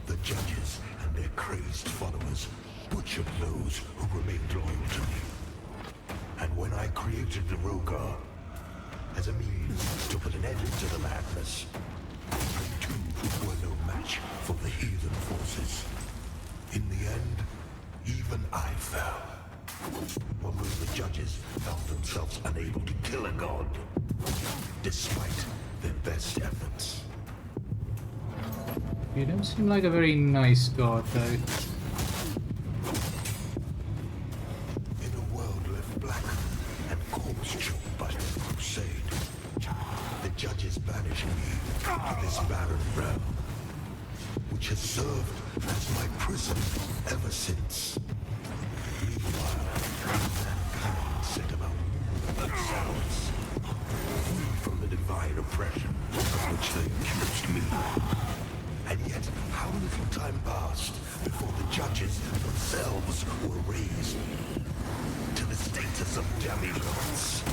The judges and their crazed followers butchered those who remained loyal to me. And when I created the Rogar, as a means to put an end to the madness, they too were no match for the heathen forces. In the end, even I fell. Although the judges found themselves unable to kill a god, despite their best efforts. You don't seem like a very nice god, though. In a world left black and corpse-choked by the crusade, the judges banished me to this barren realm, which has served as my prison ever since. Meanwhile, mankind set about themselves, free from the divine oppression of which they accused me. And yet, how little time passed before the judges themselves were raised to the status of demigods.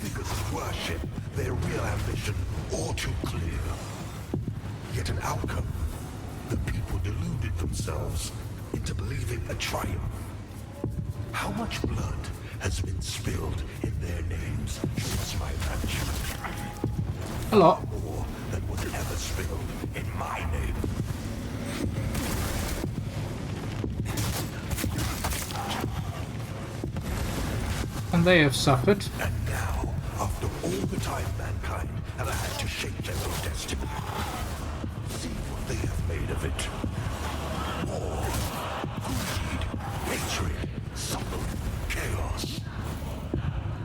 Because of worship, their real ambition all too clear. Yet an outcome, the people deluded themselves into believing a triumph. How much blood has been spilled in their names since my mansion? A lot. More than was ever spilled in my name. And they have suffered. And now, after all the time mankind have had to shape their own destiny, see what they have made of it. War, greed, hatred, suffering, chaos.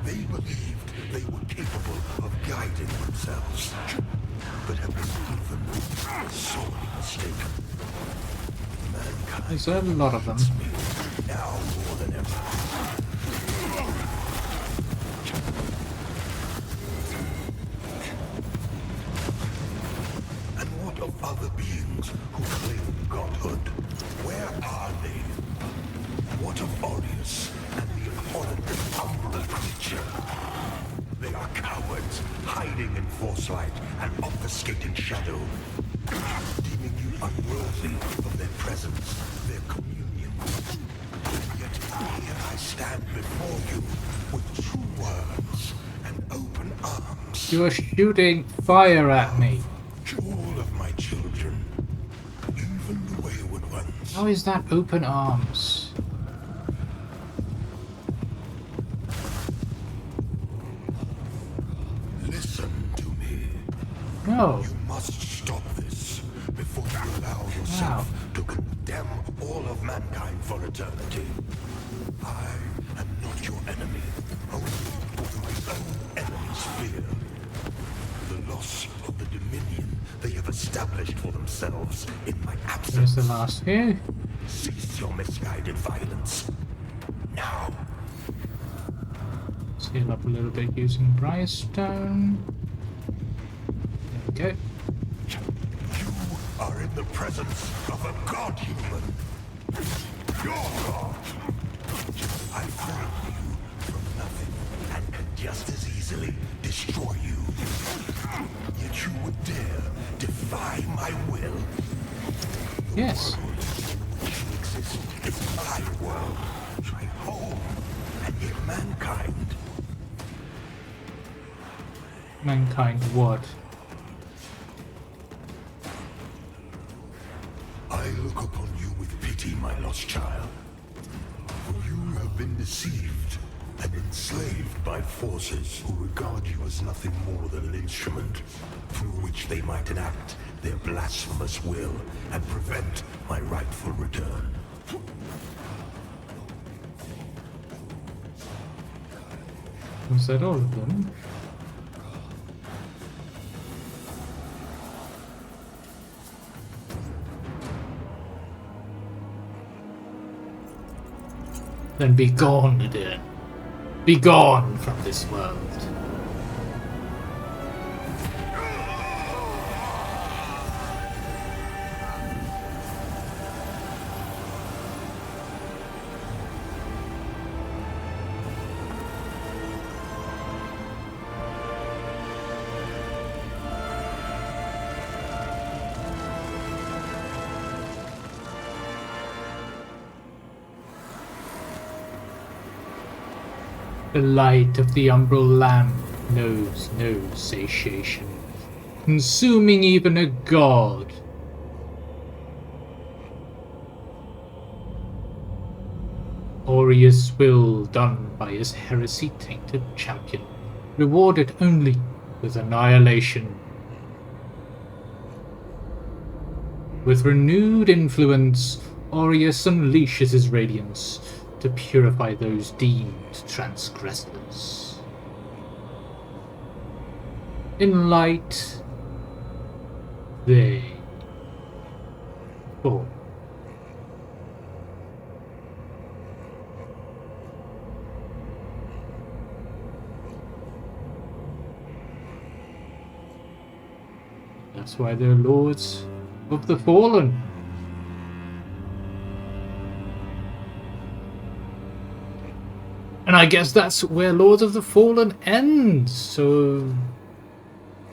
They believed they were capable of guiding themselves, but have been proven sorely mistaken. Mankind There's a lot of them. needs me now more than ever. And what of other beings who claim godhood? Where are they? What of Aureus and the abhorrent umbral creature? They are cowards, hiding in foresight and obfuscating shadow, deeming you unworthy of their presence, their communion. Yet here I stand before you with true words and open arms. You are shooting fire at me. All of my children, even the wayward ones. How is that open arms? Listen to me. No. You must stop this before you allow yourself to condemn all of mankind for eternity. I am not your enemy, only who my own enemies fear. The loss of the dominion they have established for themselves in my Here's absence. the last few. Cease your misguided violence. Now. Seal up a little bit using Briarstone. There we go. You are in the presence of a god-human. Your god. I formed you from nothing and can just as easily destroy you. Yet you would dare defy my will. Yes. The world in which you exist is my world, my home, and yet mankind. Mankind what? I look upon you with pity, my lost child. For you have been deceived and enslaved by forces who regard you as nothing more than an instrument through which they might enact their blasphemous will and prevent my rightful return. Was that all of them? Then be gone, Eden. Be gone from this world. The light of the umbral lamp knows no satiation, consuming even a god. Aureus' will done by his heresy-tainted champion, rewarded only with annihilation. With renewed influence, Aureus unleashes his radiance to purify those deemed transgressors. In light, they fall. That's why they're Lords of the Fallen. And I guess that's where Lords of the Fallen ends. So,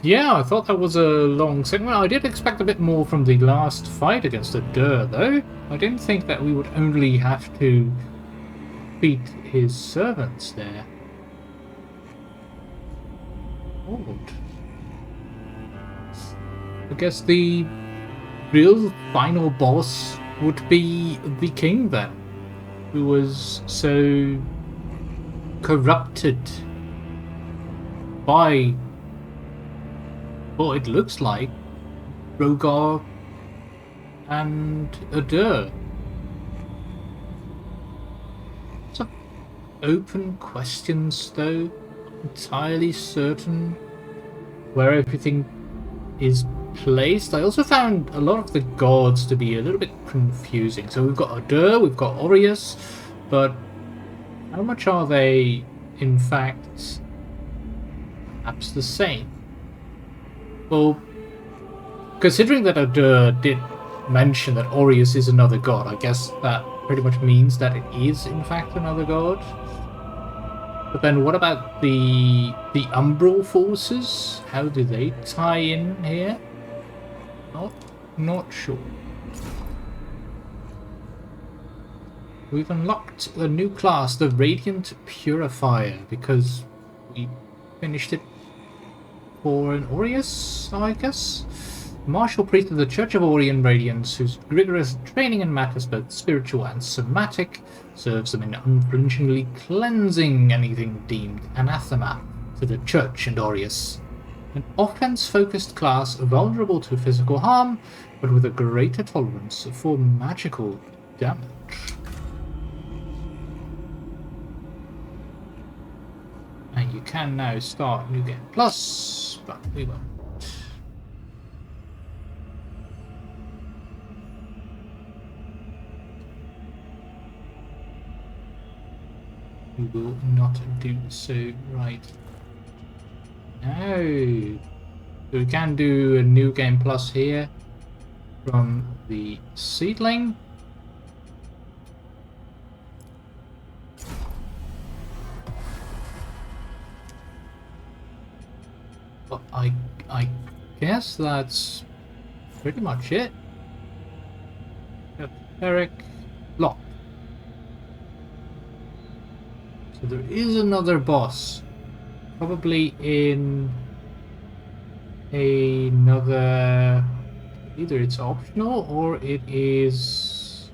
yeah, I thought that was a long segment. I did expect a bit more from the last fight against the Dur, though. I didn't think that we would only have to beat his servants there. Odd. I guess the real final boss would be the king then, who was so corrupted by what it looks like Rogar and Adur. Some open questions though, entirely certain where everything is placed. I also found a lot of the gods to be a little bit confusing. So we've got Adur, we've got Aureus, but how much are they in fact perhaps the same? Well, considering that Adur did mention that Aureus is another god, I guess that pretty much means that it is in fact another god. But then what about the Umbral forces? How do they tie in here? Not sure. We've unlocked a new class, the Radiant Purifier, because we finished it for an Aureus, I guess? Martial priest of the Church of Orion Radiance, whose rigorous training in matters both spiritual and somatic serves them in unflinchingly cleansing anything deemed anathema to the Church and Aureus. An offense-focused class vulnerable to physical harm, but with a greater tolerance for magical damage. And you can now start New Game Plus, but we won't. We will not do so right now. So we can do a New Game Plus here from the Seedling. But I guess that's pretty much it. Eric Lock. So there is another boss, probably in another, either it's optional or it is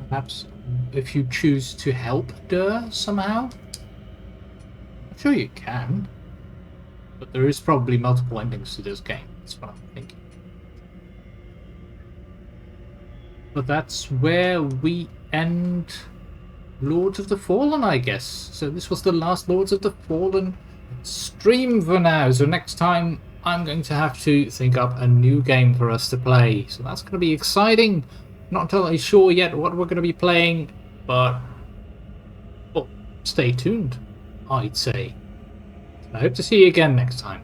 perhaps if you choose to help Dur somehow. I'm sure you can, but there is probably multiple endings to this game, that's what I'm thinking. But that's where we end Lords of the Fallen, I guess. So this was the last Lords of the Fallen stream for now. So next time I'm going to have to think up a new game for us to play. So that's going to be exciting. Not entirely sure yet what we're going to be playing, but well, stay tuned, I'd say. I hope to see you again next time.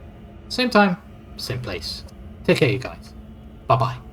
Same time, same place. Take care, you guys. Bye-bye.